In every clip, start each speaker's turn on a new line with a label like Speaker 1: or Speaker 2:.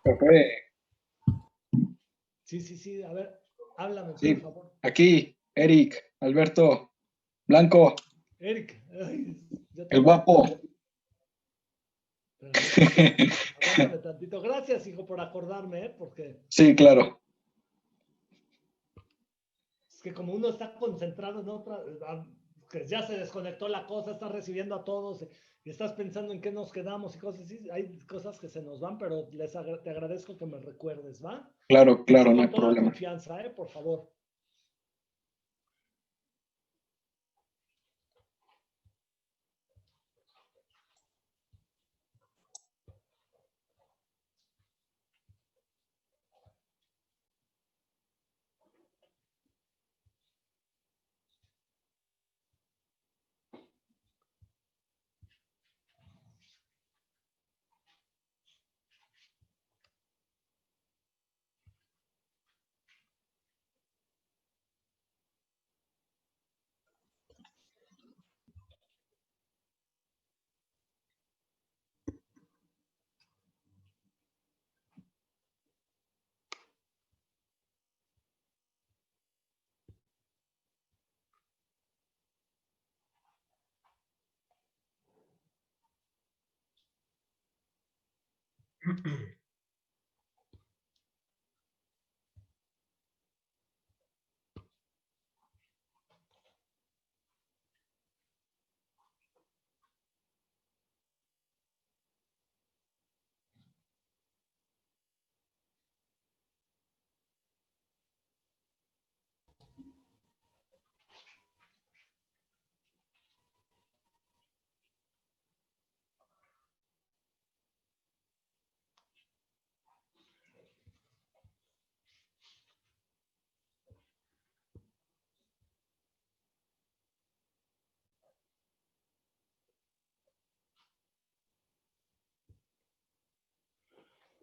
Speaker 1: Pepe,
Speaker 2: Sí, a ver, háblame,
Speaker 1: sí,
Speaker 2: por favor.
Speaker 1: aquí, Eric, Alberto, Blanco,
Speaker 2: Eric, ay, ya te
Speaker 1: el
Speaker 2: iba a decir.
Speaker 1: guapo.
Speaker 2: Espérame, aguántame tantito. Gracias, hijo, por acordarme, porque
Speaker 1: Sí, claro.
Speaker 2: es que como uno está concentrado en otra, que ya se desconectó la cosa, está recibiendo a todos y estás pensando en qué nos quedamos y cosas así. Hay cosas que se nos van, pero te agradezco que me recuerdes, ¿va?
Speaker 1: Claro,
Speaker 2: Y así
Speaker 1: claro, no hay
Speaker 2: con toda
Speaker 1: problema.
Speaker 2: confianza, por favor.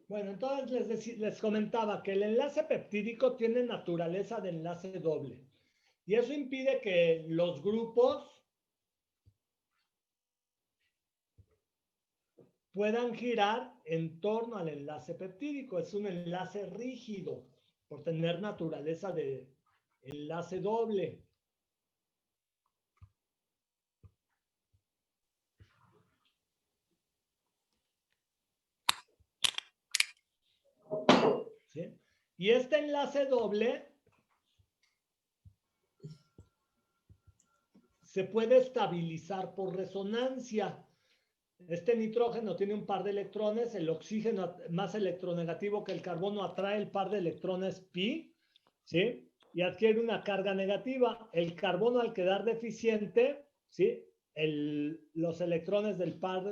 Speaker 2: Bueno, entonces les comentaba que el enlace peptídico tiene naturaleza de enlace doble. Y eso impide que los grupos puedan girar en torno al enlace peptídico. Es un enlace rígido por tener naturaleza de enlace doble. ¿Sí? Y este enlace doble se puede estabilizar por resonancia. Este nitrógeno tiene un par de electrones, el oxígeno más electronegativo que el carbono atrae el par de electrones pi, ¿sí? Y adquiere una carga negativa. El carbono al quedar deficiente, ¿sí? Los electrones el par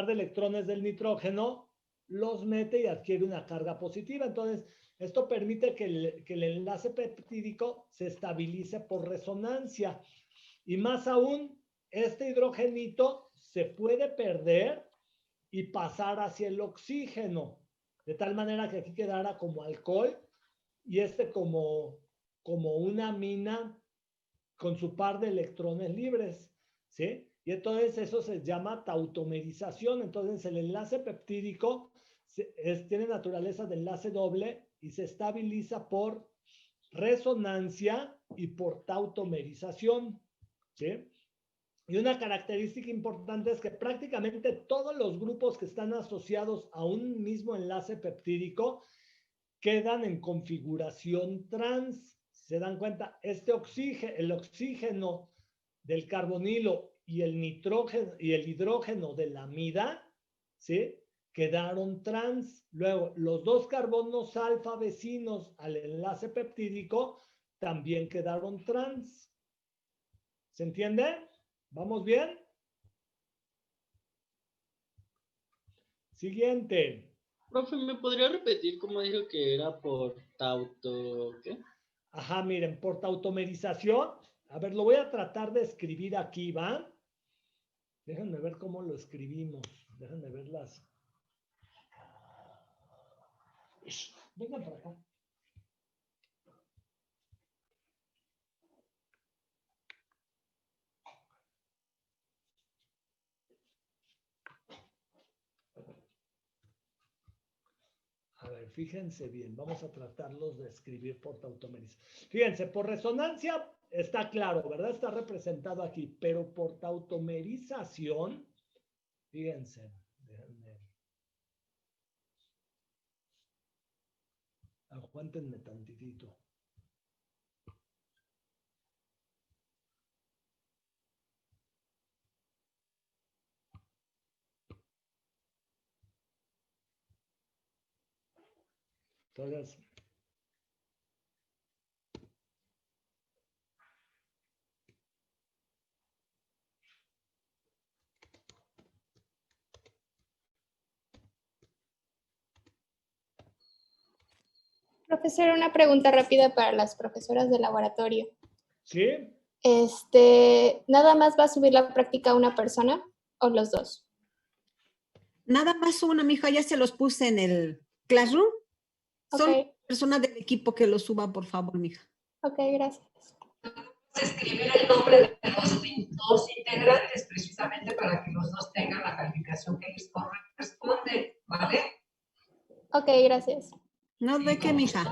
Speaker 2: de electrones del nitrógeno los mete y adquiere una carga positiva. Entonces, esto permite que el enlace peptídico se estabilice por resonancia. Y más aún, este hidrogenito se puede perder y pasar hacia el oxígeno, de tal manera que aquí quedara como alcohol y como una mina con su par de electrones libres, ¿sí? Y entonces eso se llama tautomerización. Entonces el enlace peptídico tiene naturaleza de enlace doble y se estabiliza por resonancia y por tautomerización, ¿sí? Y una característica importante es que prácticamente todos los grupos que están asociados a un mismo enlace peptídico quedan en configuración trans. ¿Se dan cuenta? El oxígeno del carbonilo y el nitrógeno y el hidrógeno de la amida, ¿sí? Quedaron trans. Luego, los dos carbonos alfa vecinos al enlace peptídico también quedaron trans. ¿Se entiende? ¿Vamos bien? Siguiente.
Speaker 3: Profe, ¿me podría repetir cómo dijo que era por tauto, qué?
Speaker 2: Ajá, miren, por tautomerización. A ver, lo voy a tratar de escribir aquí, ¿va? Déjenme ver cómo lo escribimos. Déjenme ver las. Vengan para acá. A ver, fíjense bien, vamos a tratarlos de escribir por tautomerización. Fíjense, por resonancia está claro, ¿verdad? Está representado aquí, pero por tautomerización, fíjense, déjenme. Aguántenme tantitito. Entonces,
Speaker 4: Profesor, una pregunta rápida para las profesoras de laboratorio.
Speaker 2: ¿sí?
Speaker 4: ¿Nada más va a subir la práctica una persona o los dos?
Speaker 5: Nada más una, mija, ya se los puse en el Classroom. Son
Speaker 4: Ok,
Speaker 5: personas del equipo que lo suban, por favor, mija.
Speaker 4: ok, gracias.
Speaker 6: Escribir el nombre de los dos integrantes precisamente para que los dos tengan la calificación que les corresponde, ¿vale?
Speaker 4: Ok, gracias.
Speaker 5: No, ¿de qué, mija?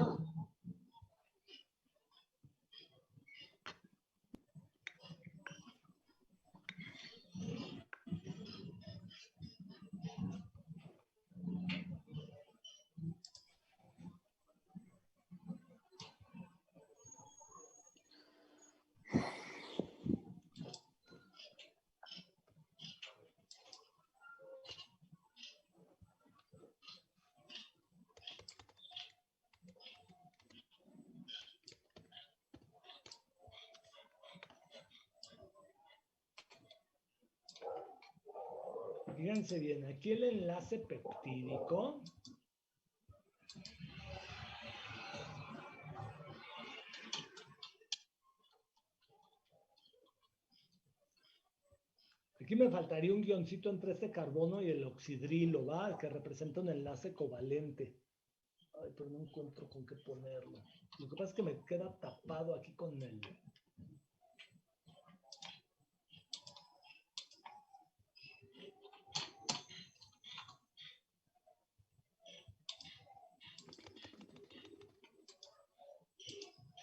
Speaker 2: Fíjense bien, aquí el enlace peptídico. Aquí me faltaría un guioncito entre este carbono y el oxidrilo, ¿va? Que representa un enlace covalente. Ay, pero no encuentro con qué ponerlo. Lo que pasa es que me queda tapado aquí con el...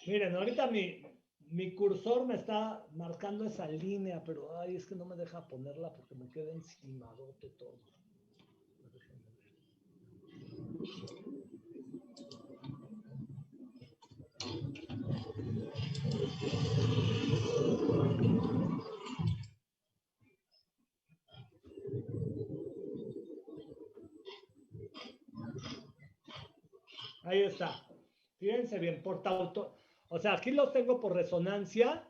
Speaker 2: Miren, ahorita mi cursor me está marcando esa línea, pero ay, es que no me deja ponerla porque me queda encimadote todo. Déjenme ver. Ahí está. Fíjense bien, por tauto. O sea, aquí los tengo por resonancia.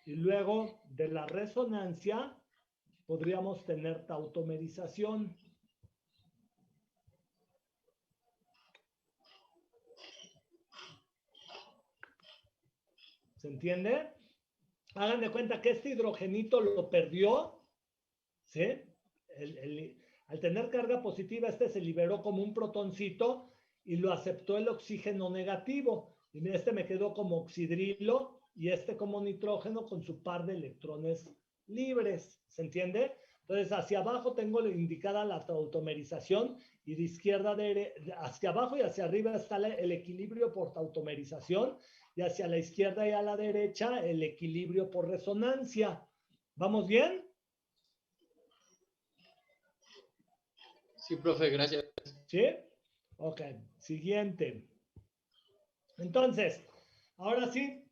Speaker 2: Y luego de la resonancia podríamos tener tautomerización. ¿Se entiende? Hagan de cuenta que este hidrogenito lo perdió, ¿sí? Al tener carga positiva, este se liberó como un protoncito y lo aceptó el oxígeno negativo. Y mira, este me quedó como oxidrilo y este como nitrógeno con su par de electrones libres. ¿Se entiende? Entonces, hacia abajo tengo indicada la tautomerización y de izquierda hacia abajo y hacia arriba está el equilibrio por tautomerización y hacia la izquierda y a la derecha el equilibrio por resonancia. ¿Vamos bien?
Speaker 3: Sí, profe, gracias.
Speaker 2: ¿Sí? Ok, siguiente. Entonces, ahora sí,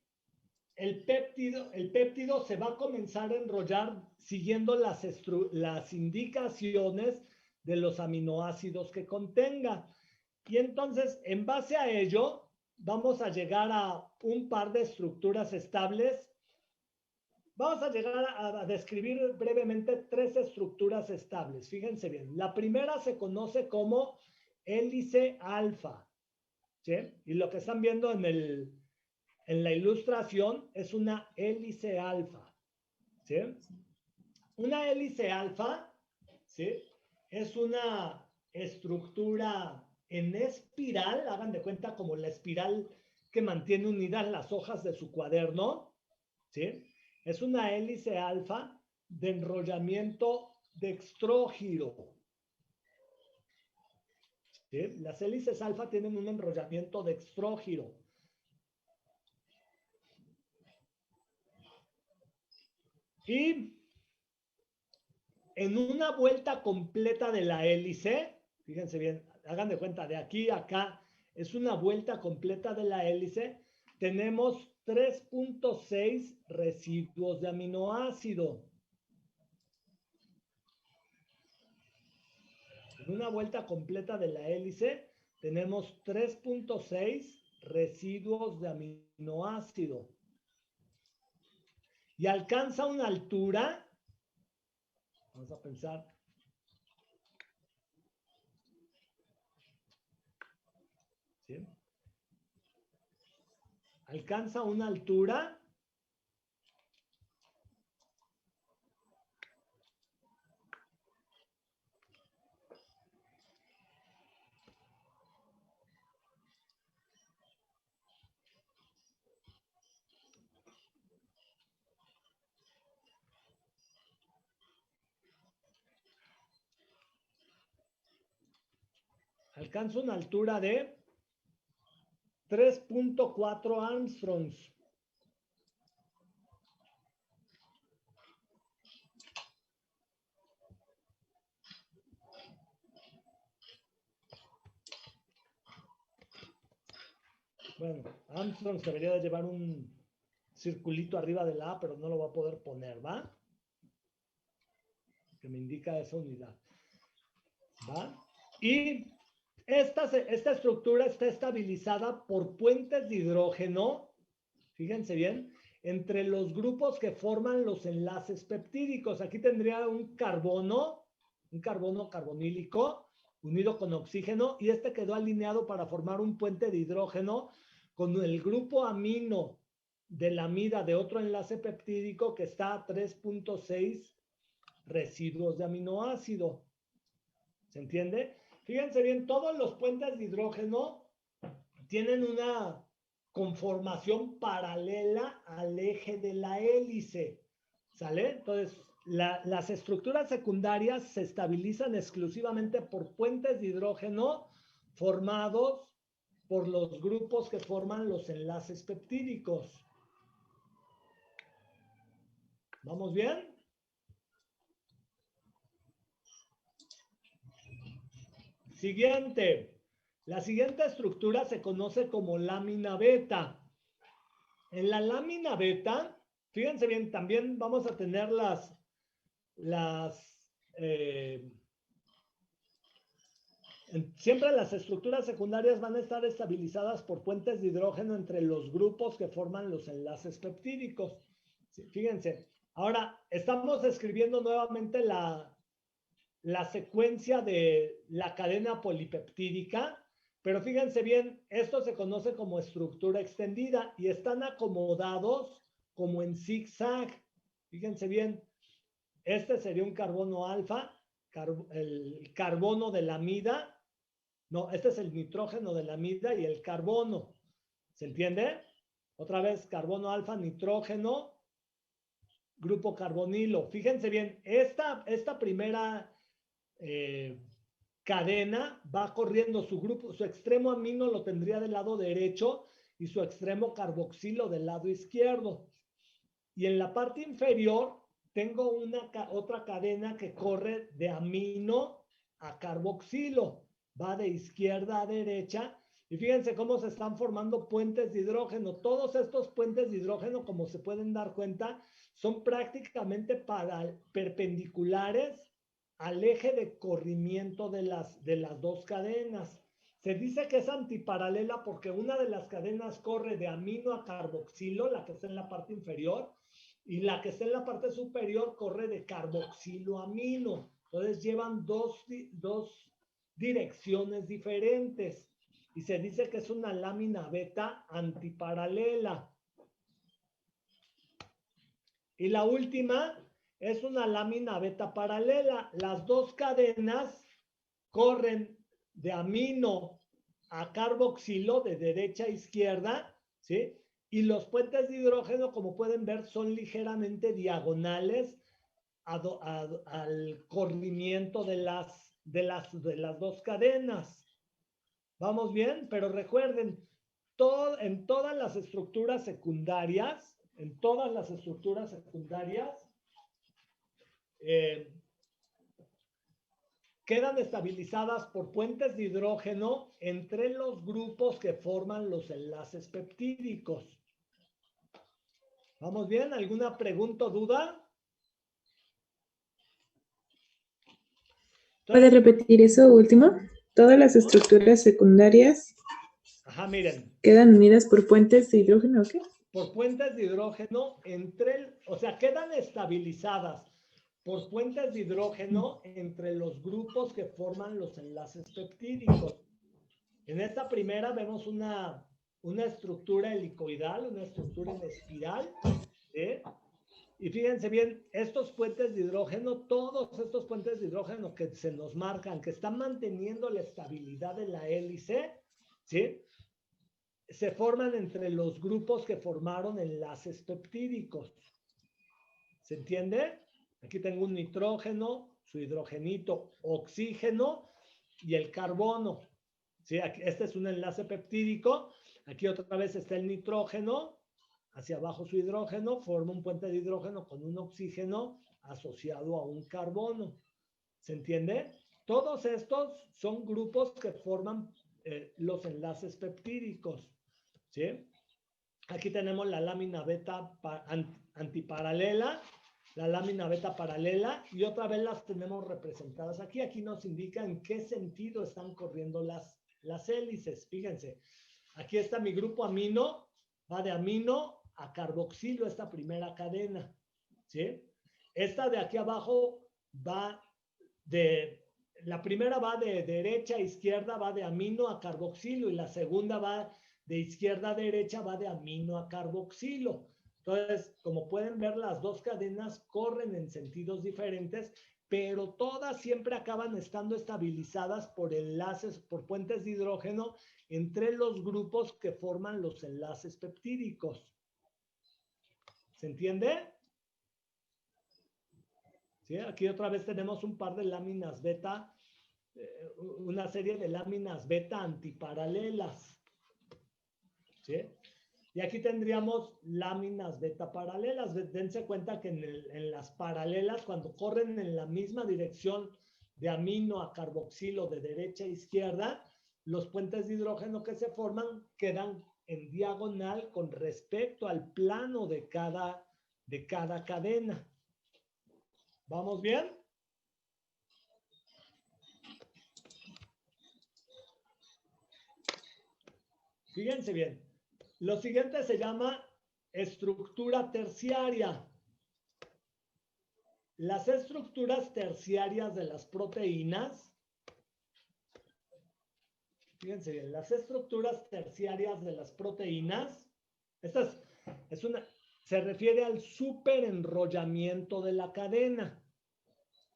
Speaker 2: el péptido se va a comenzar a enrollar siguiendo las indicaciones de los aminoácidos que contenga. Y entonces, en base a ello, vamos a llegar a un par de estructuras estables. Vamos a llegar a describir brevemente 3 estructuras estables. Fíjense bien. La primera se conoce como hélice alfa, ¿sí? Y lo que están viendo en la ilustración es una hélice alfa, ¿sí? Una hélice alfa, ¿sí? Es una estructura en espiral, hagan de cuenta como la espiral que mantiene unidas las hojas de su cuaderno, ¿sí? Es una hélice alfa de enrollamiento dextrógiro. ¿sí? Las hélices alfa tienen un enrollamiento dextrógiro. Y en una vuelta completa de la hélice, fíjense bien, hagan de cuenta, de aquí a acá, es una vuelta completa de la hélice, tenemos 3.6 residuos de aminoácido. En una vuelta completa de la hélice, tenemos 3.6 residuos de aminoácido. Y alcanza una altura, vamos a pensar, ¿sí? Alcanza una altura de 3.4 Armstrongs. Bueno, Armstrong debería de llevar un circulito arriba de la A, pero no lo va a poder poner, ¿va? Que me indica esa unidad. ¿Va? Y esta estructura está estabilizada por puentes de hidrógeno, fíjense bien, entre los grupos que forman los enlaces peptídicos. Aquí tendría un carbono carbonílico unido con oxígeno, y este quedó alineado para formar un puente de hidrógeno con el grupo amino de la amida de otro enlace peptídico que está a 3.6 residuos de aminoácido. ¿Se entiende? Fíjense bien, todos los puentes de hidrógeno tienen una conformación paralela al eje de la hélice. ¿Sale? Entonces, las estructuras secundarias se estabilizan exclusivamente por puentes de hidrógeno formados por los grupos que forman los enlaces peptídicos. ¿Vamos bien? Siguiente. La siguiente estructura se conoce como lámina beta. En la lámina beta, fíjense bien, también vamos a tener siempre las estructuras secundarias van a estar estabilizadas por puentes de hidrógeno entre los grupos que forman los enlaces peptídicos. Sí, fíjense, ahora estamos escribiendo nuevamente la secuencia de la cadena polipeptídica, pero fíjense bien, esto se conoce como estructura extendida y están acomodados como en zigzag. Fíjense bien, este sería un carbono alfa, el carbono de la amida. No, este es el nitrógeno de la amida y el carbono. ¿Se entiende? Otra vez, carbono alfa, nitrógeno, grupo carbonilo. Fíjense bien, esta primera cadena va corriendo su extremo amino lo tendría del lado derecho y su extremo carboxilo del lado izquierdo. Y en la parte inferior tengo otra cadena que corre de amino a carboxilo. Va de izquierda a derecha. Y fíjense cómo se están formando puentes de hidrógeno. Todos estos puentes de hidrógeno, como se pueden dar cuenta, son prácticamente perpendiculares al eje de corrimiento de las dos cadenas. Se dice que es antiparalela porque una de las cadenas corre de amino a carboxilo, la que está en la parte inferior, y la que está en la parte superior corre de carboxilo a amino. Entonces llevan dos direcciones diferentes y se dice que es una lámina beta antiparalela. Y la última es una lámina beta paralela. Las dos cadenas corren de amino a carboxilo de derecha a izquierda, ¿sí? Y los puentes de hidrógeno, como pueden ver, son ligeramente diagonales al corrimiento de las dos cadenas. ¿Vamos bien? Pero recuerden, en todas las estructuras secundarias, quedan estabilizadas por puentes de hidrógeno entre los grupos que forman los enlaces peptídicos. ¿Vamos bien? ¿Alguna pregunta o duda?
Speaker 7: ¿Puede repetir eso último? Todas las estructuras secundarias
Speaker 2: Ajá, miren.
Speaker 7: quedan unidas por puentes de hidrógeno, ¿o qué?
Speaker 2: Por puentes de hidrógeno o sea, quedan estabilizadas por puentes de hidrógeno entre los grupos que forman los enlaces peptídicos. En esta primera vemos una estructura helicoidal, una estructura en espiral, ¿sí? Y fíjense bien, estos puentes de hidrógeno, todos estos puentes de hidrógeno que se nos marcan, que están manteniendo la estabilidad de la hélice, ¿sí? Se forman entre los grupos que formaron enlaces peptídicos. ¿Se entiende? Aquí tengo un nitrógeno, su hidrogenito, oxígeno y el carbono. ¿Sí? Este es un enlace peptídico. Aquí otra vez está el nitrógeno. Hacia abajo su hidrógeno. Forma un puente de hidrógeno con un oxígeno asociado a un carbono. ¿Se entiende? Todos estos son grupos que forman los enlaces peptídicos. ¿Sí? Aquí tenemos la lámina beta antiparalela, la lámina beta paralela, y otra vez las tenemos representadas aquí. Aquí nos indica en qué sentido están corriendo las hélices. Fíjense, aquí está mi grupo amino, va de amino a carboxilo esta primera cadena. ¿Sí? Esta de aquí abajo va la primera va de derecha a izquierda, va de amino a carboxilo, y la segunda va de izquierda a derecha, va de amino a carboxilo. Entonces, como pueden ver, las dos cadenas corren en sentidos diferentes, pero todas siempre acaban estando estabilizadas por enlaces, por puentes de hidrógeno entre los grupos que forman los enlaces peptídicos. ¿Se entiende? ¿Sí? Aquí otra vez tenemos un par de láminas beta, una serie de láminas beta antiparalelas. ¿Sí? Y aquí tendríamos láminas beta paralelas. Dense cuenta que en las paralelas, cuando corren en la misma dirección de amino a carboxilo de derecha a izquierda, los puentes de hidrógeno que se forman quedan en diagonal con respecto al plano de cada cadena. ¿Vamos bien? Fíjense bien. Lo siguiente se llama estructura terciaria. Las estructuras terciarias de las proteínas, fíjense bien, las estructuras terciarias de las proteínas, se refiere al superenrollamiento de la cadena.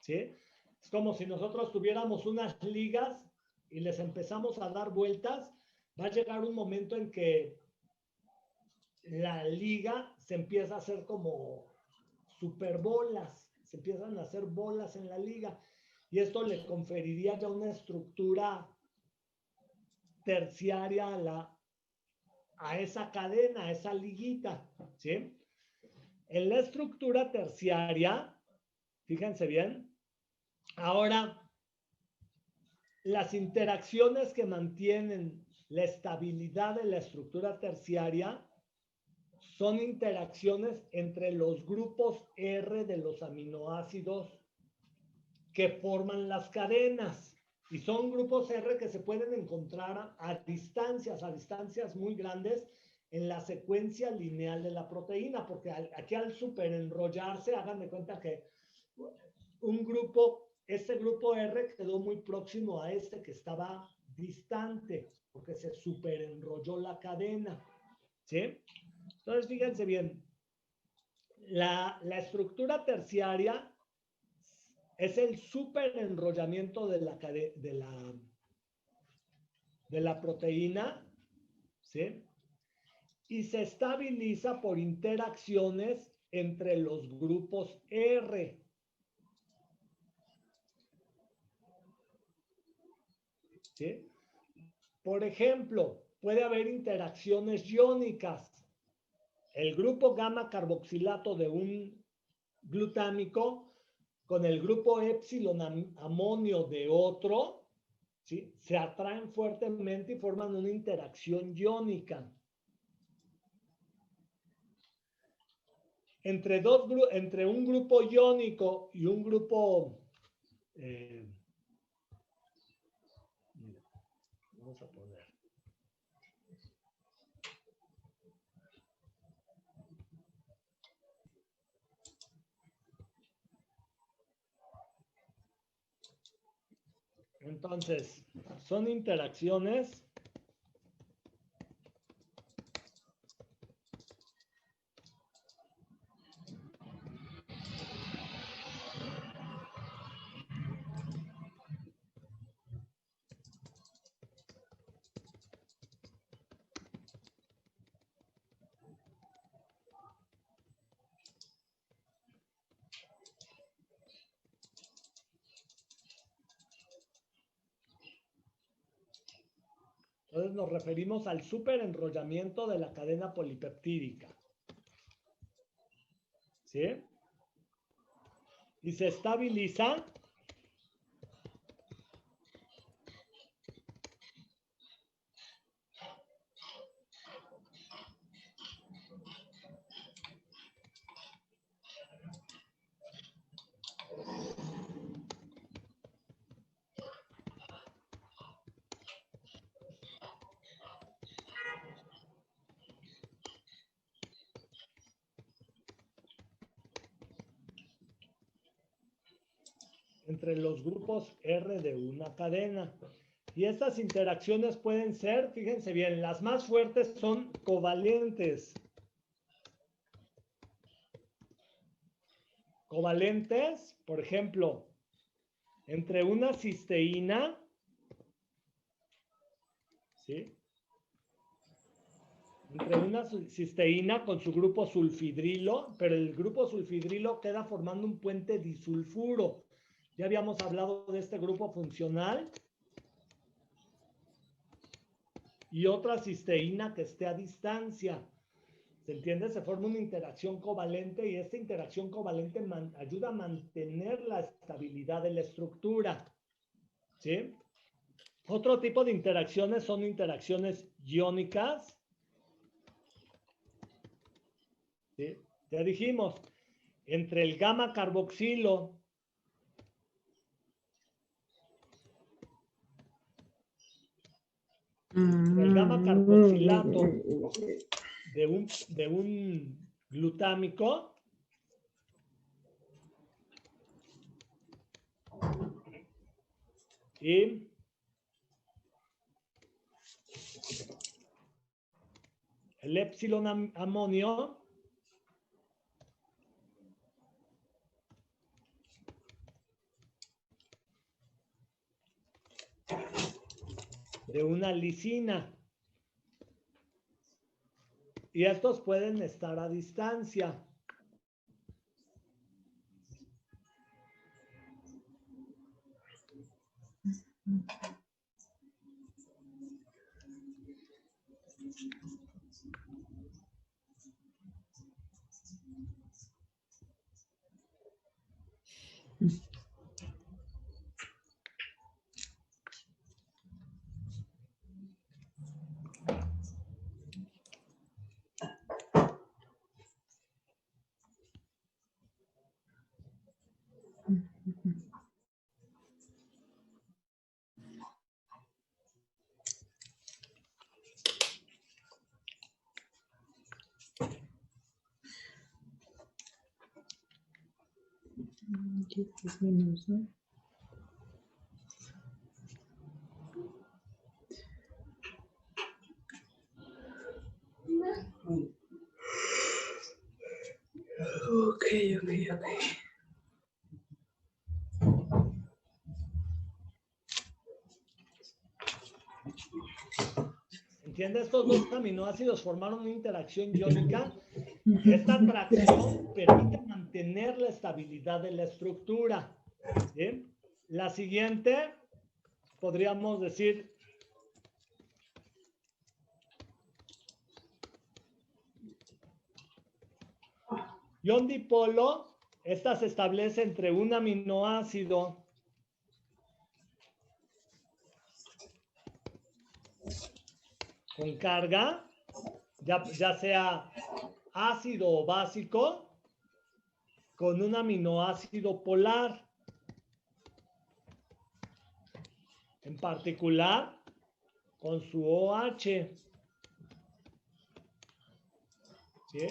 Speaker 2: ¿Sí? Es como si nosotros tuviéramos unas ligas y les empezamos a dar vueltas. Va a llegar un momento en que la liga se empieza a hacer como superbolas, se empiezan a hacer bolas en la liga, y esto le conferiría ya una estructura terciaria a esa cadena, a esa liguita. ¿Sí? En la estructura terciaria, fíjense bien, ahora las interacciones que mantienen la estabilidad de la estructura terciaria son interacciones entre los grupos R de los aminoácidos que forman las cadenas. Y son grupos R que se pueden encontrar a distancias muy grandes en la secuencia lineal de la proteína, porque aquí al superenrollarse, hagan de cuenta que este grupo R quedó muy próximo a este que estaba distante, porque se superenrolló la cadena. ¿Sí? Entonces, fíjense bien, la estructura terciaria es el superenrollamiento de la proteína, ¿sí? Y se estabiliza por interacciones entre los grupos R. ¿Sí? Por ejemplo, puede haber interacciones iónicas. El grupo gamma carboxilato de un glutámico con el grupo epsilon amonio de otro, ¿sí? Se atraen fuertemente y forman una interacción iónica. Entre un grupo iónico y un grupo... vamos a poner. Entonces, son interacciones Entonces nos referimos al superenrollamiento de la cadena polipeptídica. ¿Sí? Y se estabiliza entre los grupos R de una cadena. Y estas interacciones pueden ser, fíjense bien, las más fuertes son covalentes. Covalentes, por ejemplo, entre una cisteína, ¿sí? Entre una cisteína con su grupo sulfidrilo, pero el grupo sulfidrilo queda formando un puente disulfuro. Ya habíamos hablado de este grupo funcional. Y otra cisteína que esté a distancia. ¿Se entiende? Se forma una interacción covalente y esta interacción covalente ayuda a mantener la estabilidad de la estructura. ¿Sí? Otro tipo de interacciones son interacciones iónicas. ¿Sí? Ya dijimos, entre el gamma carboxilo el gamma carboxilato de un glutámico y el epsilon amonio de una lisina. Y estos pueden estar a distancia.
Speaker 7: Ok.
Speaker 2: ¿Entiendes? Estos dos aminoácidos formaron una interacción iónica. Esta atracción permite mantener la estabilidad de la estructura. ¿Sí? La siguiente, podríamos decir, Ion dipolo, esta se establece entre un aminoácido con carga, ya sea ácido o básico, con un aminoácido polar. En particular, con su OH. ¿Sí?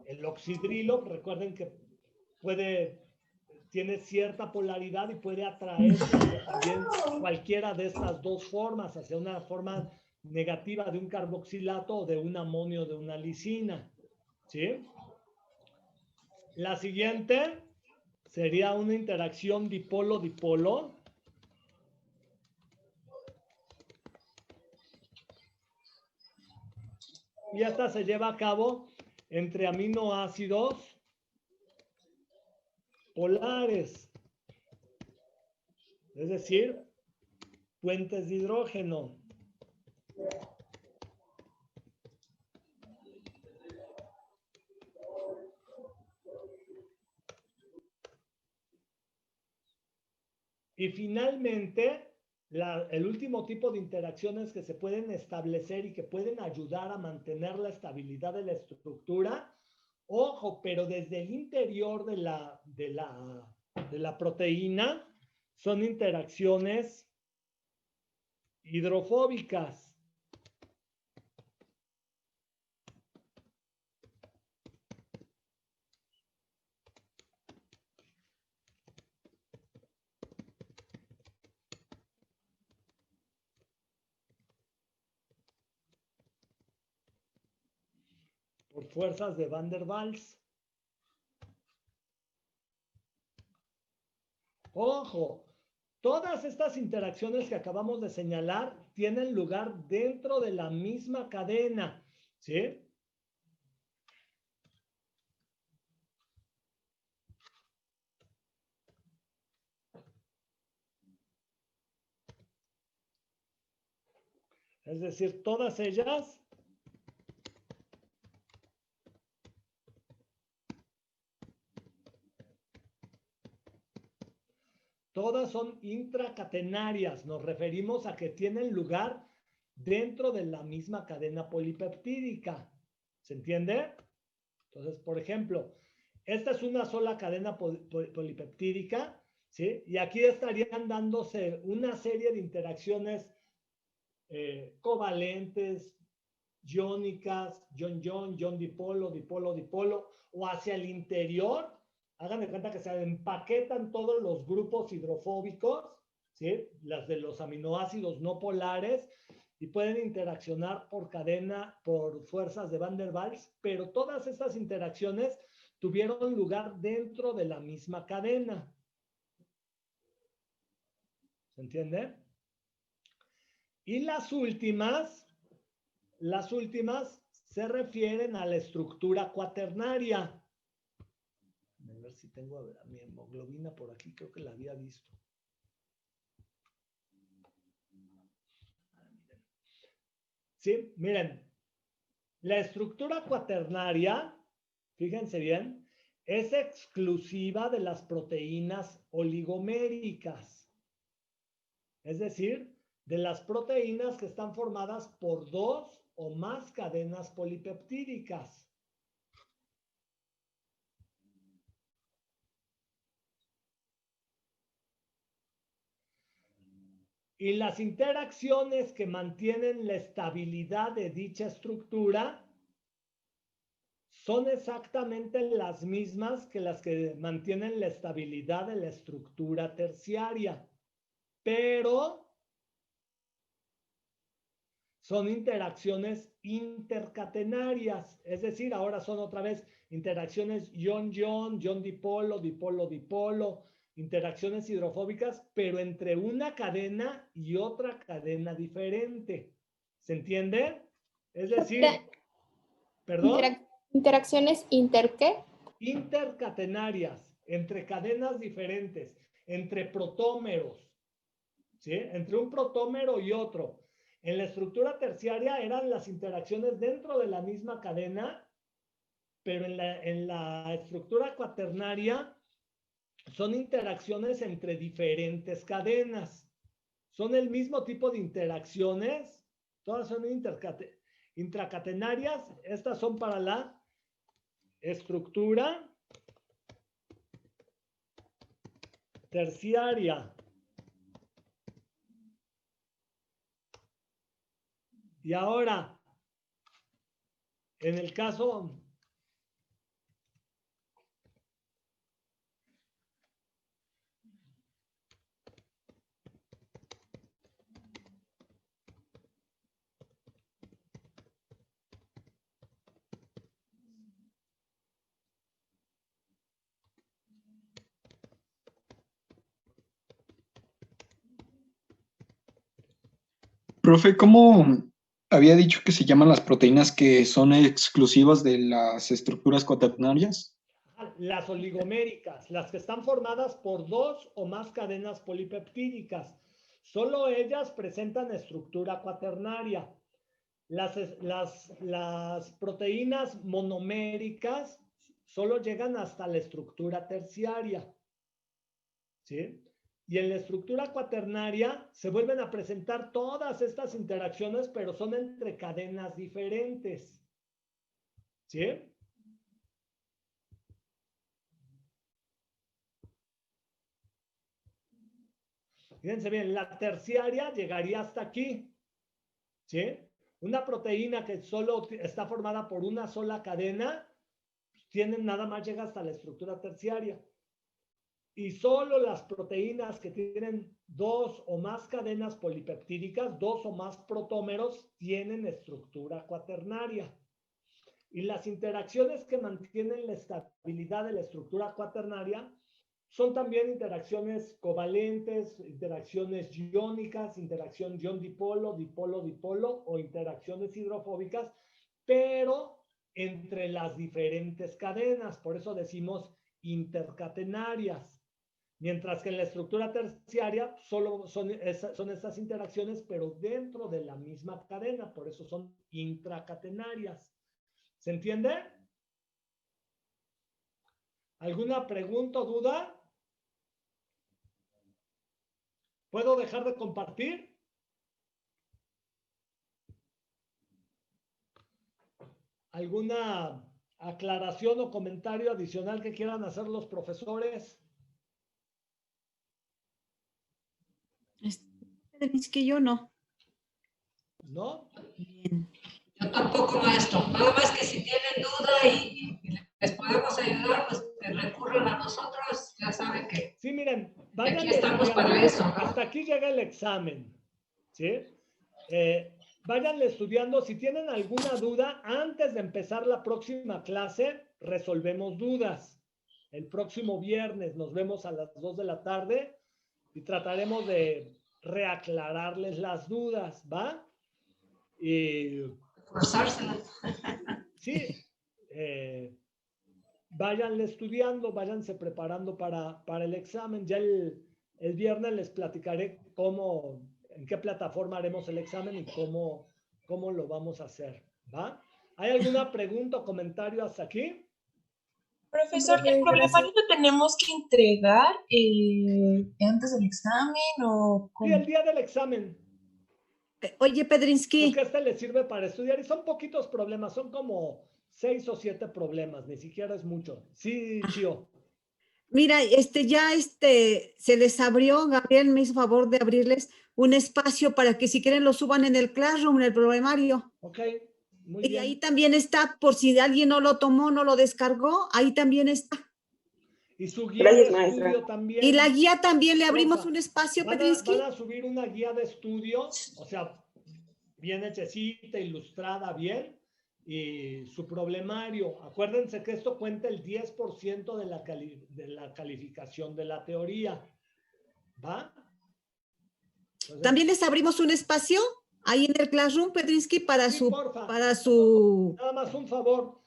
Speaker 2: El oxidrilo, recuerden que tiene cierta polaridad y puede atraer también cualquiera de estas dos formas, hacia una forma negativa de un carboxilato o de un amonio de una lisina. ¿Sí? La siguiente sería una interacción dipolo-dipolo. Y esta se lleva a cabo entre aminoácidos polares, es decir, puentes de hidrógeno. Y finalmente, el último tipo de interacciones que se pueden establecer y que pueden ayudar a mantener la estabilidad de la estructura, ojo, pero desde el interior de la proteína, son interacciones hidrofóbicas. Por fuerzas de Van der Waals. Ojo, todas estas interacciones que acabamos de señalar tienen lugar dentro de la misma cadena, ¿sí? Es decir, todas ellas son intracatenarias. Nos referimos a que tienen lugar dentro de la misma cadena polipeptídica. ¿Se entiende? Entonces, por ejemplo, esta es una sola cadena polipeptídica, ¿sí? Y aquí estarían dándose una serie de interacciones covalentes, iónicas, ion dipolo, dipolo, dipolo, o hacia el interior. Hagan de cuenta que se empaquetan todos los grupos hidrofóbicos, ¿sí? Las de los aminoácidos no polares, y pueden interaccionar por cadena, por fuerzas de Van der Waals, pero todas estas interacciones tuvieron lugar dentro de la misma cadena. ¿Se entiende? Y las últimas se refieren a la estructura cuaternaria. A ver si tengo mi hemoglobina por aquí, creo que la había visto. Sí, miren, la estructura cuaternaria, fíjense bien, es exclusiva de las proteínas oligoméricas. Es decir, de las proteínas que están formadas por dos o más cadenas polipeptídicas. Y las interacciones que mantienen la estabilidad de dicha estructura son exactamente las mismas que las que mantienen la estabilidad de la estructura terciaria, pero son interacciones intercatenarias, es decir, ahora son otra vez interacciones ion-ion, ion-dipolo, dipolo-dipolo, interacciones hidrofóbicas, pero entre una cadena y otra cadena diferente. ¿Se entiende? Es decir, ¿perdón?
Speaker 4: ¿Interacciones inter qué?
Speaker 2: Intercatenarias, entre cadenas diferentes, entre protómeros, ¿sí? Entre un protómero y otro. En la estructura terciaria eran las interacciones dentro de la misma cadena, pero en la estructura cuaternaria son interacciones entre diferentes cadenas. Son el mismo tipo de interacciones, todas son intracatenarias. Estas son para la estructura terciaria. Y ahora, en el caso
Speaker 1: Profe, ¿cómo había dicho que se llaman las proteínas que son exclusivas de las estructuras cuaternarias?
Speaker 2: las oligoméricas, las que están formadas por 2 o más cadenas polipeptídicas. Solo ellas presentan estructura cuaternaria. Las proteínas monoméricas solo llegan hasta la estructura terciaria. ¿Sí? Y en la estructura cuaternaria se vuelven a presentar todas estas interacciones, pero son entre cadenas diferentes. ¿Sí? Fíjense bien, la terciaria llegaría hasta aquí. ¿Sí? Una proteína que solo está formada por una sola cadena, nada más llega hasta la estructura terciaria. Y solo las proteínas que tienen 2 o más cadenas polipeptídicas, 2 o más protómeros, tienen estructura cuaternaria. Y las interacciones que mantienen la estabilidad de la estructura cuaternaria son también interacciones covalentes, interacciones iónicas, interacción ion-dipolo, dipolo-dipolo o interacciones hidrofóbicas, pero entre las diferentes cadenas. Por eso decimos intercatenarias. Mientras que en la estructura terciaria solo son estas interacciones, pero dentro de la misma cadena. Por eso son intracatenarias. ¿Se entiende? ¿Alguna pregunta o duda? ¿Puedo dejar de compartir? ¿Alguna aclaración o comentario adicional que quieran hacer los profesores?
Speaker 5: Es que yo no.
Speaker 2: ¿No?
Speaker 5: Bien.
Speaker 6: Yo tampoco, maestro. Nada más que si tienen duda y les podemos ayudar, pues que recurran a nosotros. Ya saben que
Speaker 2: Sí, miren, vayan
Speaker 6: aquí estamos
Speaker 2: estudiando.
Speaker 6: para eso, ¿no?
Speaker 2: Hasta aquí llega el examen. ¿Sí? Váyanle estudiando. Si tienen alguna duda, antes de empezar la próxima clase, resolvemos dudas. El próximo viernes nos vemos a las 2 de la tarde y trataremos de reaclararles las dudas, ¿va? Y
Speaker 6: Forzárselas.
Speaker 2: sí, váyanle estudiando, váyanse preparando para el examen. Ya el viernes les platicaré en qué plataforma haremos el examen y cómo lo vamos a hacer, ¿va? ¿Hay alguna pregunta o comentario hasta aquí?
Speaker 8: Profesor,
Speaker 7: Profe,
Speaker 8: ¿el problemario lo tenemos que entregar antes del examen o
Speaker 2: Sí,
Speaker 8: cómo?
Speaker 2: el día del examen,
Speaker 5: Oye, Pedrinsky,
Speaker 2: porque este le sirve para estudiar y son poquitos problemas, son como 6 o 7 problemas, ni siquiera es mucho. Sí, Chio.
Speaker 5: mira, se les abrió, Gabriel me hizo favor de abrirles un espacio para que si quieren lo suban en el Classroom, en el programario.
Speaker 2: Ok, muy
Speaker 5: Y
Speaker 2: bien.
Speaker 5: ahí también está, por si alguien no lo tomó, no lo descargó, ahí también está.
Speaker 2: Y su guía
Speaker 7: Gracias,
Speaker 2: de
Speaker 7: maestra.
Speaker 2: estudio también.
Speaker 5: Y la guía también le abrimos
Speaker 2: Porfa,
Speaker 5: un espacio,
Speaker 2: van
Speaker 5: Pedrinsky.
Speaker 2: a subir una guía de estudio, o sea, bien hechecita, ilustrada, bien, y su problemario. Acuérdense que esto cuenta el 10% de la calificación de la teoría. ¿Va? Entonces,
Speaker 5: También les abrimos un espacio ahí en el Classroom, Pedrinsky,
Speaker 2: sí, porfa. Nada más un favor.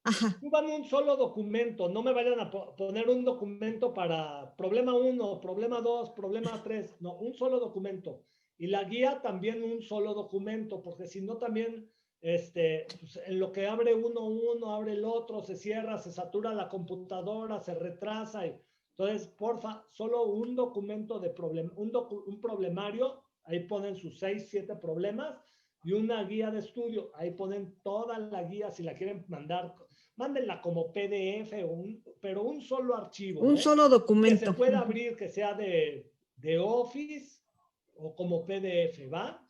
Speaker 5: Ajá.
Speaker 2: Suban un solo documento, no me vayan a poner un documento para problema 1, problema 2, problema 3, no, un solo documento. Y la guía también un solo documento, porque si no también pues, en lo que abre uno, abre el otro, se cierra, se satura la computadora, se retrasa. Entonces, porfa, solo un documento de un problemario, ahí ponen sus 6, 7 problemas, y una guía de estudio, ahí ponen toda la guía, si la quieren mandar, mándenla como PDF, pero un solo archivo.
Speaker 5: Un solo
Speaker 2: que
Speaker 5: documento.
Speaker 2: se pueda abrir, que sea de Office o como PDF, ¿va?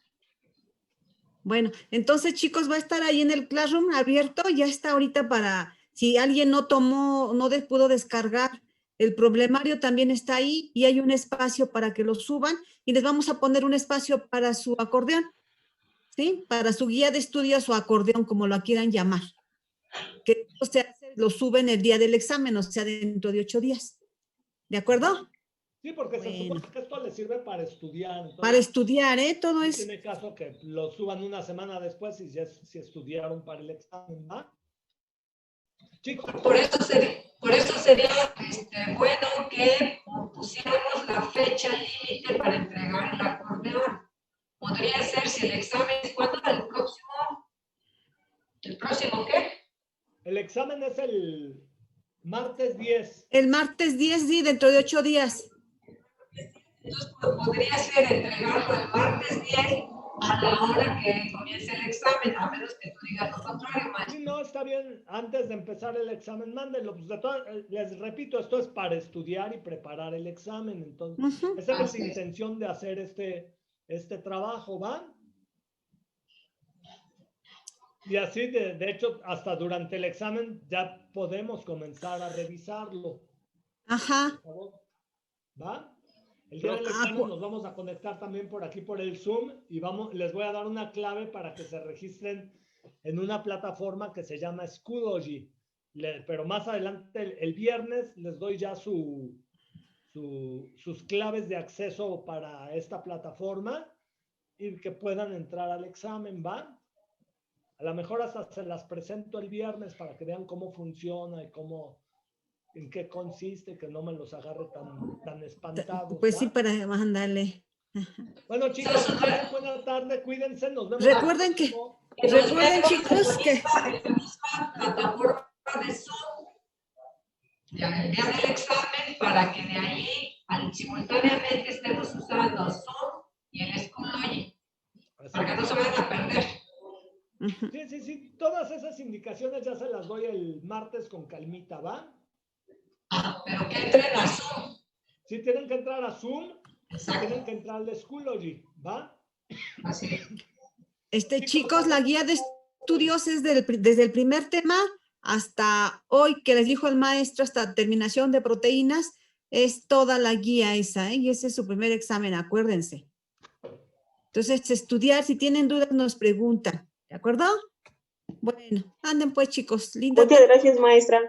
Speaker 5: Bueno, entonces chicos, va a estar ahí en el Classroom abierto, ya está ahorita para, si alguien no tomó, no pudo descargar el problemario, también está ahí y hay un espacio para que lo suban y les vamos a poner un espacio para su acordeón, ¿sí? Para su guía de estudios o acordeón, como lo quieran llamar. Que esto se hace, lo suben el día del examen, o sea, dentro de 8 días. ¿De acuerdo?
Speaker 2: Sí, porque se
Speaker 5: Bueno.
Speaker 2: supone que esto les sirve para estudiar. Entonces,
Speaker 5: Para estudiar, ¿eh? Todo
Speaker 2: no
Speaker 5: es...
Speaker 2: tiene caso que lo suban una semana después si estudiaron para el examen, ¿va? Chicos,
Speaker 6: Por eso sería bueno que pusiéramos la fecha límite para entregar el acordeón. Podría ser, si el examen es cuando el próximo ¿qué?
Speaker 2: el examen es el martes 10.
Speaker 5: El martes 10, sí, dentro de 8 días.
Speaker 6: Entonces, podría ser entregarlo el martes 10 a la hora que comience el examen, a menos que tú digas lo contrario, maestro.
Speaker 2: Sí, no, está bien. Antes de empezar el examen, mándenlo. Pues les repito, esto es para estudiar y preparar el examen. Entonces, esa es la intención de hacer este trabajo, ¿va? Y así, de hecho, hasta durante el examen ya podemos comenzar a revisarlo.
Speaker 5: Ajá.
Speaker 2: Por favor. ¿Va? El día del examen nos vamos a conectar también por aquí por el Zoom y les voy a dar una clave para que se registren en una plataforma que se llama Schoology. Pero más adelante, el viernes, les doy ya sus claves de acceso para esta plataforma y que puedan entrar al examen, ¿va? A lo mejor hasta se las presento el viernes para que vean cómo funciona y en qué consiste, que no me los agarre tan espantados.
Speaker 5: Pues
Speaker 2: ¿va?
Speaker 5: sí, para mandarle.
Speaker 2: Bueno, chicos, buena tarde, cuídense, nos vemos.
Speaker 5: Recuerden, chicos, que...
Speaker 6: plataforma de Zoom, ya el día del examen, para que de ahí simultáneamente estemos usando Zoom y el Schoology, para que no se vayan a perder.
Speaker 2: Sí, todas esas indicaciones ya se las doy el martes con calmita, ¿va?
Speaker 6: Pero que entren a Zoom.
Speaker 2: Sí, tienen que entrar a Zoom, tienen que entrar al Schoology, ¿va?
Speaker 6: Así es.
Speaker 5: Chicos, la guía de estudios es desde el primer tema hasta hoy, que les dijo el maestro, hasta terminación de proteínas, es toda la guía esa, ¿eh? Y ese es su primer examen, acuérdense. Entonces, estudiar, si tienen dudas, nos preguntan, ¿de acuerdo? Bueno, anden pues, chicos. Linda
Speaker 7: Muchas gracias, maestra.